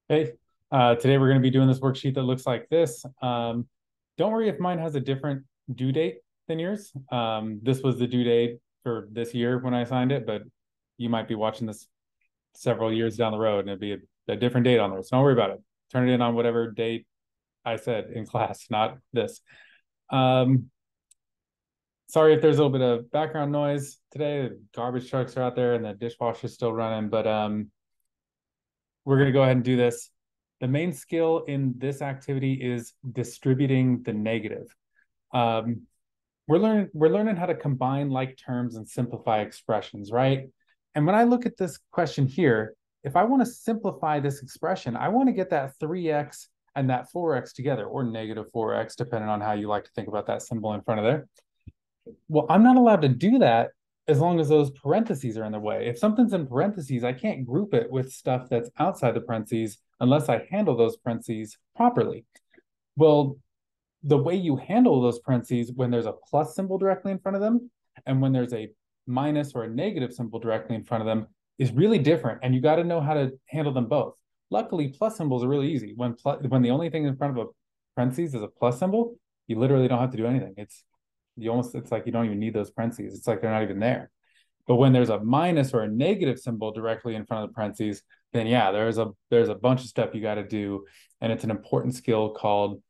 Hey, today we're going to be doing this worksheet that looks like this. Don't worry if mine has a different due date than yours. This was the due date for this year when I signed it, but you might be watching this several years down the road and it'd be a different date on there. So don't worry about it. Turn it in on whatever date I said in class, not this. Um, Sorry if there's a little bit of background noise today. The garbage trucks are out there and the dishwasher's still running, but we're going to go ahead and do this. The main skill in this activity is distributing the negative. Um, we're learning how to combine like terms and simplify expressions, right? And when I look at this question here, if I want to simplify this expression, I want to get that 3x and that 4x together, or negative 4x, depending on how you like to think about that symbol in front of there. Well, I'm not allowed to do that as long as those parentheses are in the way. If something's in parentheses, I can't group it with stuff that's outside the parentheses unless I handle those parentheses properly. Well, the way you handle those parentheses when there's a plus symbol directly in front of them and when there's a minus or a negative symbol directly in front of them is really different. And you got to know how to handle them both. Luckily, plus symbols are really easy. When the only thing in front of a parentheses is a plus symbol, you literally don't have to do anything. It's like you don't even need those parentheses. It's like they're not even there. But when there's a minus or a negative symbol directly in front of the parentheses, then yeah, there's a bunch of stuff you got to do, and it's an important skill called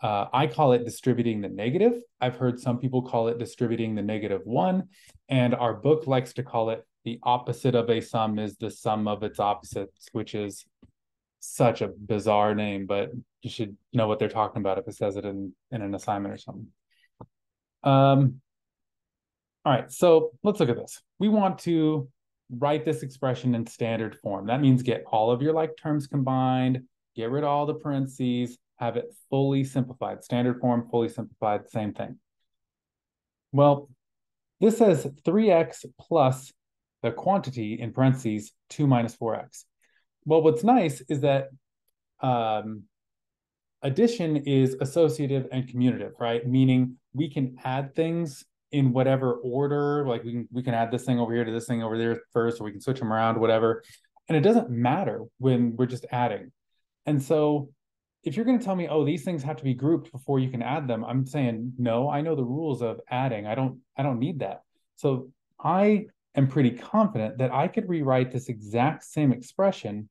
I call it distributing the negative. I've heard some people call it distributing the negative one, and our book likes to call it the opposite of a sum is the sum of its opposites, which is such a bizarre name, but you should know what they're talking about if it says it in an assignment or something. Um, all right, so let's look at this. We want to write this expression in standard form. That means get all of your like terms combined, get rid of all the parentheses, have it fully simplified. Standard form, fully simplified, same thing. Well, this says 3x plus the quantity in parentheses 2 minus 4x. Well, what's nice is that um, addition is associative and commutative, right? Meaning we can add things in whatever order. Like we can add this thing over here to this thing over there first, or we can switch them around, whatever. And it doesn't matter when we're just adding. And so if you're going to tell me, oh, these things have to be grouped before you can add them, I'm saying no, I know the rules of adding. I don't need that. So I am pretty confident that I could rewrite this exact same expression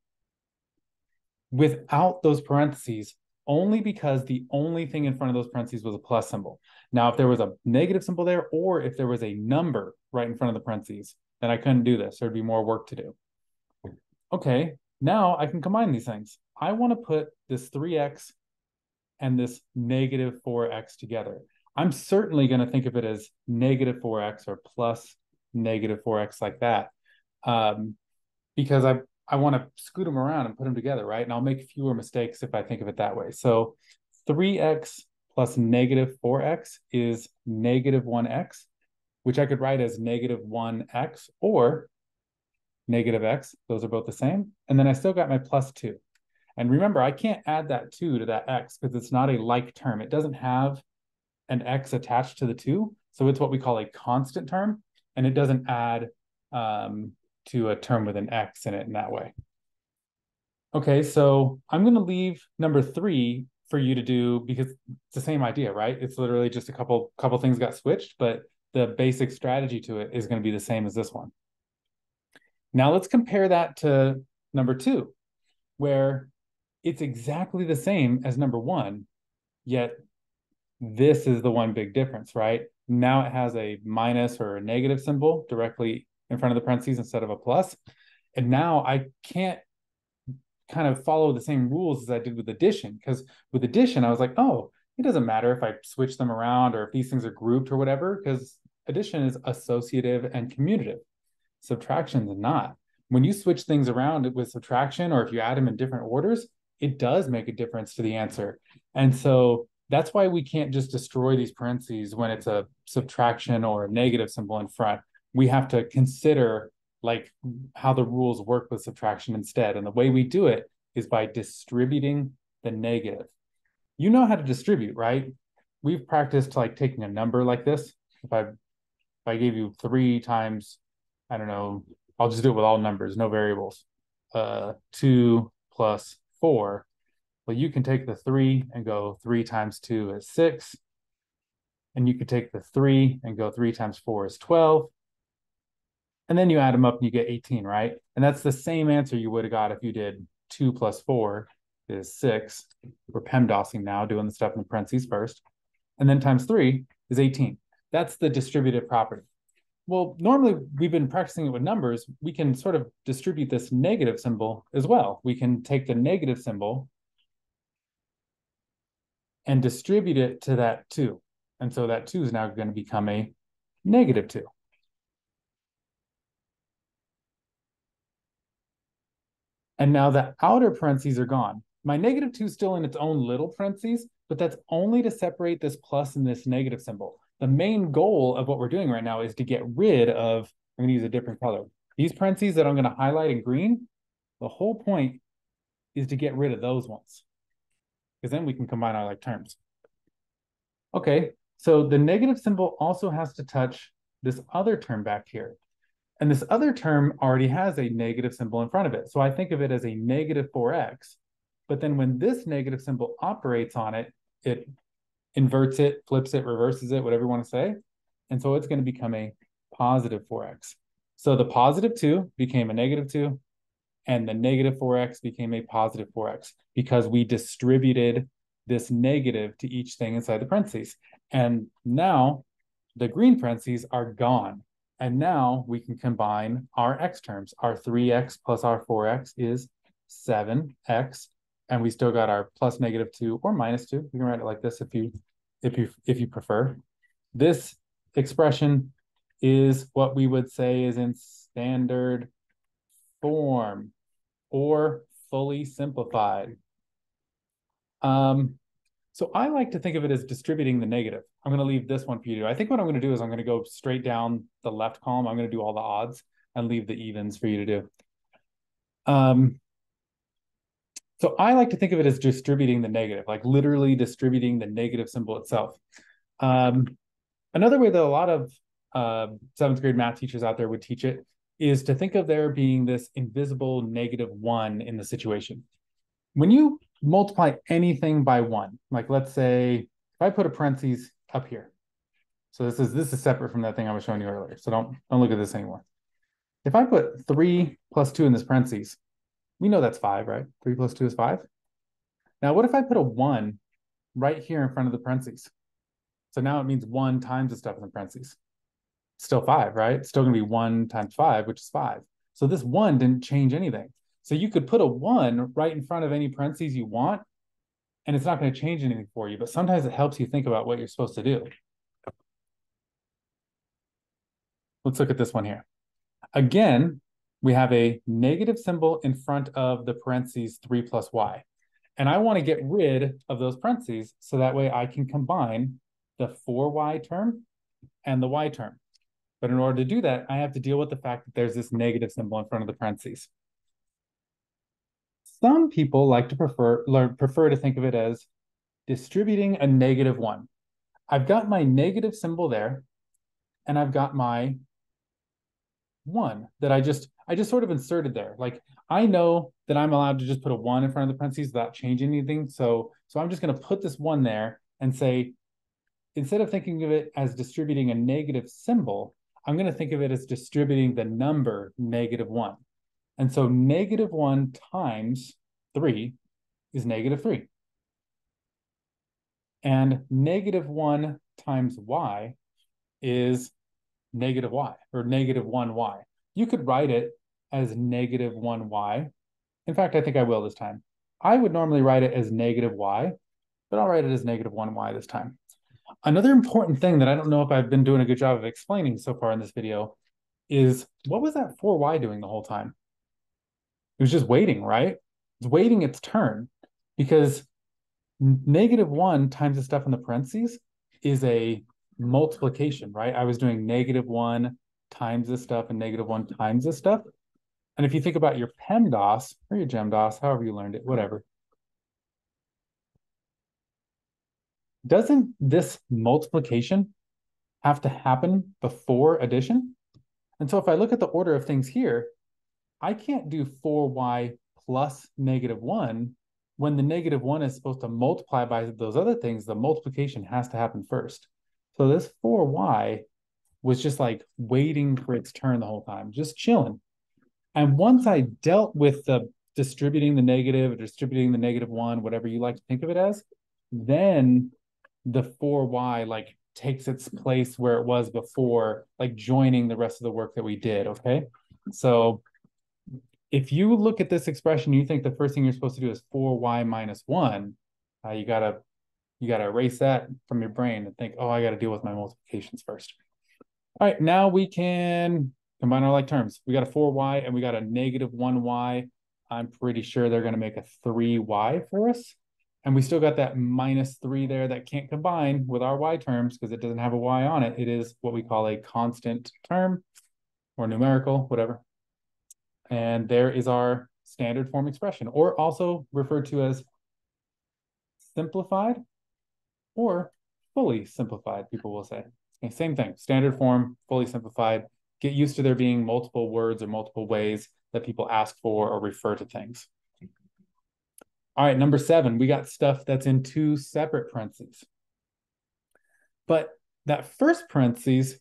without those parentheses only because the only thing in front of those parentheses was a plus symbol. Now, if there was a negative symbol there, or if there was a number right in front of the parentheses, then I couldn't do this. There'd be more work to do. Okay, now I can combine these things. I want to put this 3x and this negative 4x together. I'm certainly going to think of it as negative 4x or plus negative 4x like that. Because I want to scoot them around and put them together, right? And I'll make fewer mistakes if I think of it that way. So 3x plus negative 4x is negative 1x, which I could write as negative 1x or negative x. Those are both the same. And then I still got my plus 2. And remember, I can't add that 2 to that x because it's not a like term. It doesn't have an x attached to the 2. So it's what we call a constant term. And it doesn't add to a term with an x in it in that way. Okay, so I'm going to leave number 3 for you to do because it's the same idea, right? It's literally just a couple things got switched, but the basic strategy to it is going to be the same as this one. Now let's compare that to number 2, where it's exactly the same as number 1, yet this is the one big difference, right? Now it has a minus or a negative symbol directly in front of the parentheses instead of a plus. And now I can't kind of follow the same rules as I did with addition, because with addition, I was like, oh, it doesn't matter if I switch them around or if these things are grouped or whatever, because addition is associative and commutative. Subtraction is not. When you switch things around with subtraction, or if you add them in different orders, it does make a difference to the answer. And so that's why we can't just destroy these parentheses when it's a subtraction or a negative symbol in front. We have to consider like how the rules work with subtraction instead. And the way we do it is by distributing the negative. You know how to distribute, right? We've practiced like taking a number like this. If I gave you 3 times, I don't know, I'll just do it with all numbers, no variables. 2 plus 4. Well, you can take the 3 and go 3 times 2 is 6. And you could take the 3 and go 3 times 4 is 12. And then you add them up and you get 18, right? And that's the same answer you would have got if you did 2 plus 4 is 6. We're PEMDASing now, doing the stuff in the parentheses first. And then times 3 is 18. That's the distributive property. Well, normally we've been practicing it with numbers. We can sort of distribute this negative symbol as well. We can take the negative symbol and distribute it to that 2. And so that 2 is now going to become a negative 2. And now the outer parentheses are gone. My negative 2 is still in its own little parentheses, but that's only to separate this plus and this negative symbol. The main goal of what we're doing right now is to get rid of, I'm going to use a different color. These parentheses that I'm going to highlight in green, the whole point is to get rid of those ones, because then we can combine our like terms. Okay, so the negative symbol also has to touch this other term back here. And this other term already has a negative symbol in front of it. So I think of it as a negative 4x. But then when this negative symbol operates on it, it inverts it, flips it, reverses it, whatever you want to say. And so it's going to become a positive 4x. So the positive 2 became a negative 2, and the negative 4x became a positive 4x because we distributed this negative to each thing inside the parentheses. And now the green parentheses are gone. And now we can combine our x terms. Our 3x plus our 4x is 7x. And we still got our plus negative 2 or minus 2. You can write it like this if you prefer. This expression is what we would say is in standard form or fully simplified. So I like to think of it as distributing the negative. I'm going to leave this one for you to do. I think what I'm going to do is I'm going to go straight down the left column. I'm going to do all the odds and leave the evens for you to do. So I like to think of it as distributing the negative, like literally distributing the negative symbol itself. Another way that a lot of 7th grade math teachers out there would teach it is to think of there being this invisible -1 in the situation. When you multiply anything by 1, like let's say if I put a parentheses up here. So this is separate from that thing I was showing you earlier. So don't look at this anymore. If I put 3 plus 2 in this parentheses, we know that's 5, right? 3 plus 2 is 5. Now, what if I put a 1 right here in front of the parentheses? So now it means 1 times the stuff in the parentheses. Still 5, right? It's still going to be 1 times 5, which is 5. So this 1 didn't change anything. So you could put a 1 right in front of any parentheses you want, and it's not going to change anything for you. But sometimes it helps you think about what you're supposed to do. Let's look at this one here. Again, we have a negative symbol in front of the parentheses 3 plus y. And I want to get rid of those parentheses so that way I can combine the 4y term and the y term. But in order to do that, I have to deal with the fact that there's this negative symbol in front of the parentheses. Some people like to prefer to think of it as distributing a -1. I've got my negative symbol there, and I've got my 1 that I just sort of inserted there. Like I know that I'm allowed to just put a 1 in front of the parentheses without changing anything. So I'm just going to put this 1 there and say, instead of thinking of it as distributing a negative symbol, I'm going to think of it as distributing the number -1. And so -1 times 3 is -3. And -1 times y is -y, or -1y. You could write it as -1y. In fact, I think I will this time. I would normally write it as -y, but I'll write it as -1y this time. Another important thing that I don't know if I've been doing a good job of explaining so far in this video is, what was that 4y doing the whole time? It was just waiting, right? It's waiting its turn, because -1 times the stuff in the parentheses is a multiplication, right? I was doing -1 times this stuff and -1 times this stuff. And if you think about your PEMDAS or your GEMDAS, however you learned it, whatever, doesn't this multiplication have to happen before addition? And so if I look at the order of things here, I can't do 4y plus -1 when the -1 is supposed to multiply by those other things, the multiplication has to happen first. So this 4y was just like waiting for its turn the whole time, just chilling. And once I dealt with the distributing the negative or distributing the -1, whatever you like to think of it as, then the 4y like takes its place where it was before, like joining the rest of the work that we did, okay? So if you look at this expression, you think the first thing you're supposed to do is 4y minus 1, you gotta erase that from your brain and think, oh, I gotta deal with my multiplications first. All right, now we can combine our like terms. We got a 4y and we got a -1y. I'm pretty sure they're going to make a 3y for us. And we still got that -3 there that can't combine with our y terms because it doesn't have a y on it. It is what we call a constant term or numerical, whatever. And there is our standard form expression, or also referred to as simplified or fully simplified, people will say. Okay, same thing, standard form, fully simplified. Get used to there being multiple words or multiple ways that people ask for or refer to things. All right, number 7, we got stuff that's in 2 separate parentheses. But that first parentheses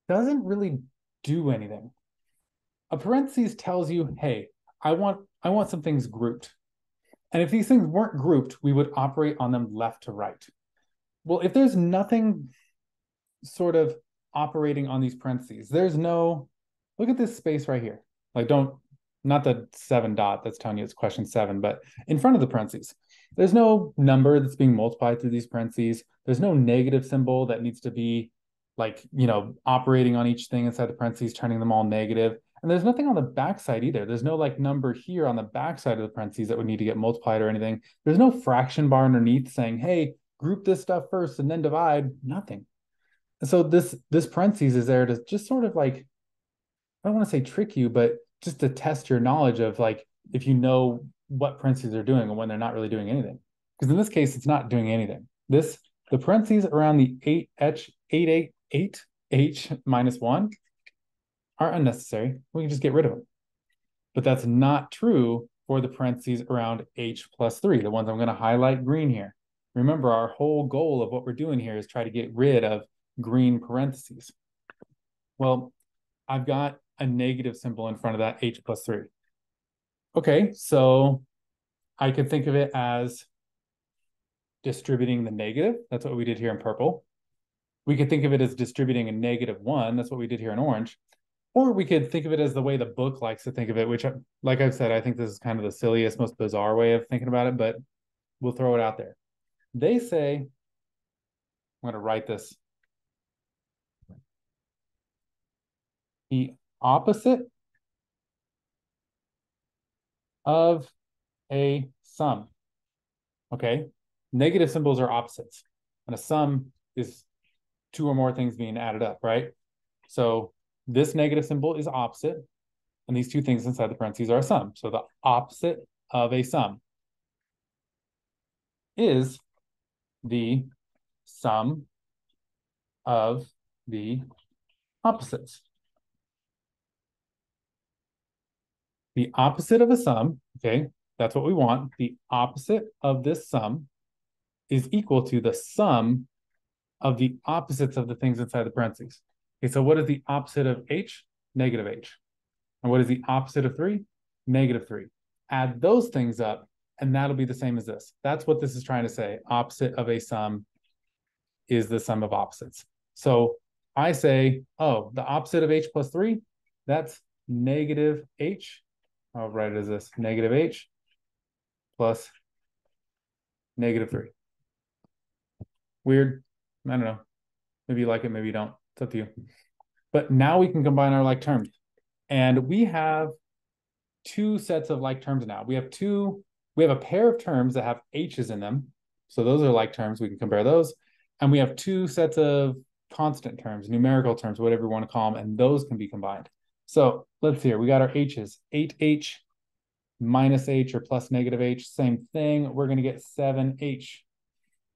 doesn't really do anything. A parentheses tells you, hey, I want some things grouped. And if these things weren't grouped, we would operate on them left to right. Well, if there's nothing sort of operating on these parentheses, there's no, look at this space right here. Like not the 7 dot that's telling you it's question 7, but in front of the parentheses, there's no number that's being multiplied through these parentheses. There's no negative symbol that needs to be like, operating on each thing inside the parentheses, turning them all negative. And there's nothing on the backside either. There's no like number here on the backside of the parentheses that would need to get multiplied or anything. There's no fraction bar underneath saying, hey, group this stuff first and then divide. Nothing. And so this parentheses is there to just sort of like, I don't want to say trick you, but just to test your knowledge of like, if you know what parentheses are doing and when they're not really doing anything. Because in this case, it's not doing anything. The parentheses around the 8h minus 1 are unnecessary. We can just get rid of them. But that's not true for the parentheses around h plus 3, the ones I'm going to highlight green here. Remember, our whole goal of what we're doing here is try to get rid of green parentheses. Well, I've got a negative symbol in front of that h plus 3. Okay, so I could think of it as distributing the negative. That's what we did here in purple. We could think of it as distributing a -1. That's what we did here in orange. Or we could think of it as the way the book likes to think of it, which, like I've said, I think this is kind of the silliest, most bizarre way of thinking about it, but we'll throw it out there. They say, I'm going to write this. The opposite of a sum. Okay, negative symbols are opposites, and a sum is 2 or more things being added up, right? So this negative symbol is opposite, and these 2 things inside the parentheses are a sum. So the opposite of a sum is the sum of the opposites. The opposite of a sum, okay, that's what we want. The opposite of this sum is equal to the sum of the opposites of the things inside the parentheses. Okay, so what is the opposite of h? Negative h. And what is the opposite of 3? -3. Add those things up, and that'll be the same as this. That's what this is trying to say. Opposite of a sum is the sum of opposites. So I say, oh, the opposite of h plus 3, that's -h. I'll write it as this, -h plus -3. Weird. I don't know. Maybe you like it, maybe you don't. It's up to you. But now we can combine our like terms. And we have 2 sets of like terms now. We have a pair of terms that have h's in them. So those are like terms. We can compare those. And we have 2 sets of constant terms, numerical terms, whatever you want to call them, and those can be combined. So let's see here. We got our h's. 8h minus h or plus -h, same thing. We're going to get 7h.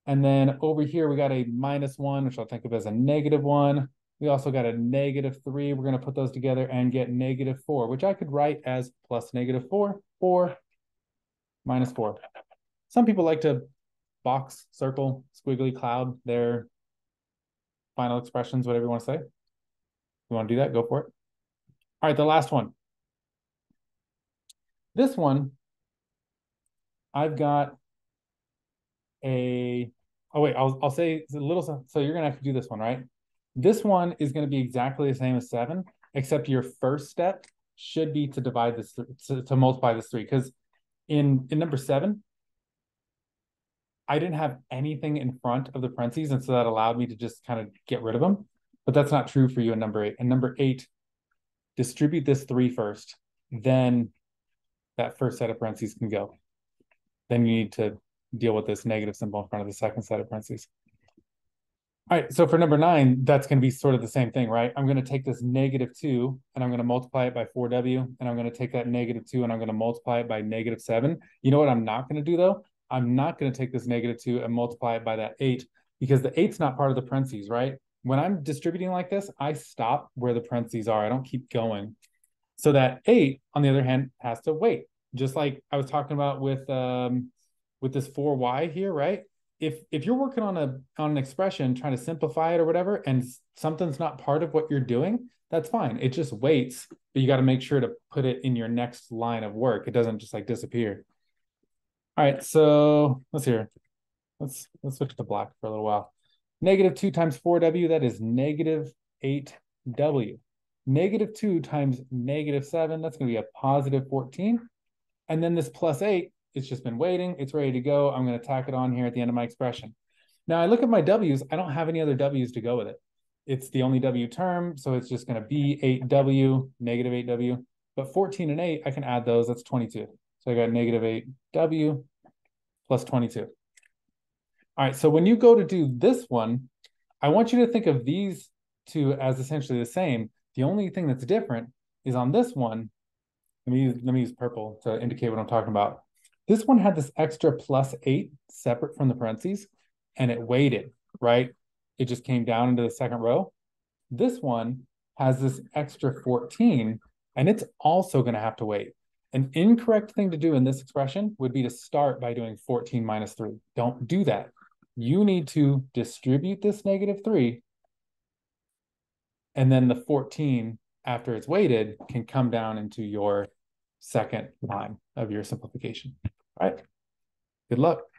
And then over here, we got a -1, which I'll think of as a -1. We also got a -3. We're going to put those together and get -4, which I could write as plus -4 or minus 4. Some people like to box, circle, squiggly, cloud their final expressions, whatever you want to say. You want to do that? Go for it. All right, the last one. This one, I've got a, oh wait, I'll say it's a little, so you're gonna have to do this one, right? This one is gonna be exactly the same as 7, except your first step should be to divide this, to multiply this 3, because in number 7, I didn't have anything in front of the parentheses, and so that allowed me to just kind of get rid of them. But that's not true for you in number 8. In number 8, distribute this 3 first, then that first set of parentheses can go. Then you need to deal with this negative symbol in front of the second set of parentheses. All right, so for number 9, that's going to be sort of the same thing, right? I'm going to take this -2 and I'm going to multiply it by 4w, and I'm going to take that -2 and I'm going to multiply it by -7. You know what I'm not going to do though? I'm not going to take this -2 and multiply it by that 8, because the 8's not part of the parentheses, right? When I'm distributing like this, I stop where the parentheses are. I don't keep going. So that 8, on the other hand, has to wait. Just like I was talking about with this 4y here, right? If you're working on an expression, trying to simplify it or whatever, and something's not part of what you're doing, that's fine. It just waits, but you got to make sure to put it in your next line of work. It doesn't just like disappear. All right, so let's switch to black for a little while. -2 times 4w, that is -8w. -2 times -7, that's going to be a +14. And then this +8, it's just been waiting. It's ready to go. I'm going to tack it on here at the end of my expression. Now I look at my w's. I don't have any other w's to go with it. It's the only w term, so it's just going to be 8w, -8w. But 14 and 8, I can add those. That's 22. So I got -8w plus 22. All right, so when you go to do this one, I want you to think of these two as essentially the same. The only thing that's different is on this one, let me use purple to indicate what I'm talking about. This one had this extra +8 separate from the parentheses, and it waited, right? It just came down into the second row. This one has this extra 14, and it's also going to have to wait. An incorrect thing to do in this expression would be to start by doing 14 minus 3. Don't do that. You need to distribute this -3, and then the 14, after it's weighted, can come down into your second line of your simplification. All right. Good luck.